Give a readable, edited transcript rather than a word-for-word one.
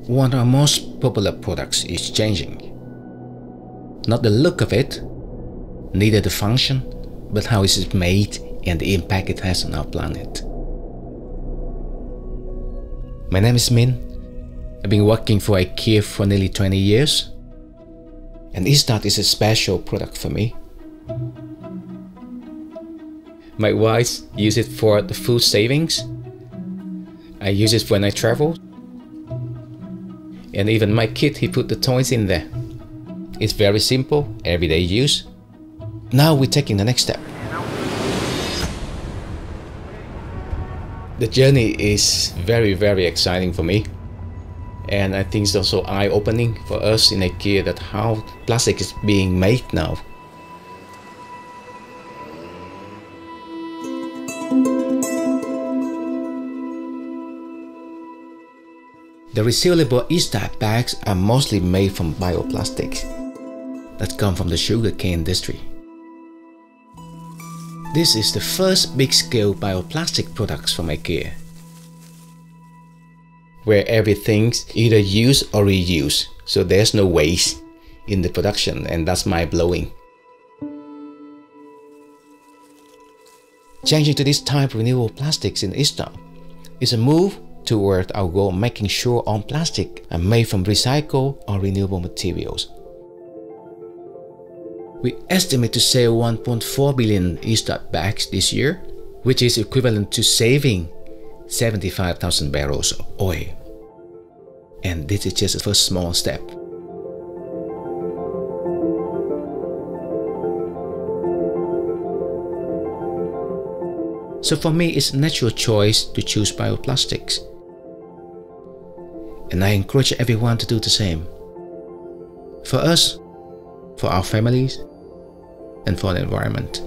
one of our most popular products is changing. Not the look of it, neither the function, but how it is made and the impact it has on our planet. My name is Min. I've been working for IKEA for nearly 20 years. And ISTAD is a special product for me. My wife uses it for the food savings. I use it when I travel. And even my kid, he put the toys in there. It's very simple, everyday use. Now we're taking the next step. The journey is very exciting for me. And I think it's also eye-opening for us in IKEA that how plastic is being made now. The resealable ISTAD bags are mostly made from bioplastics that come from the sugarcane industry. This is the first big-scale bioplastic products from IKEA, where everything's either use or reuse, so there's no waste in the production, and that's mind-blowing. Changing to this type of renewable plastics in ISTAD is a move toward our goal of making sure all plastic are made from recycled or renewable materials. We estimate to sell 1.4 billion ISTAD bags this year, which is equivalent to saving 75,000 barrels of oil. And this is just the first small step. So for me, it's a natural choice to choose bioplastics. And I encourage everyone to do the same. For us, for our families, and for the environment.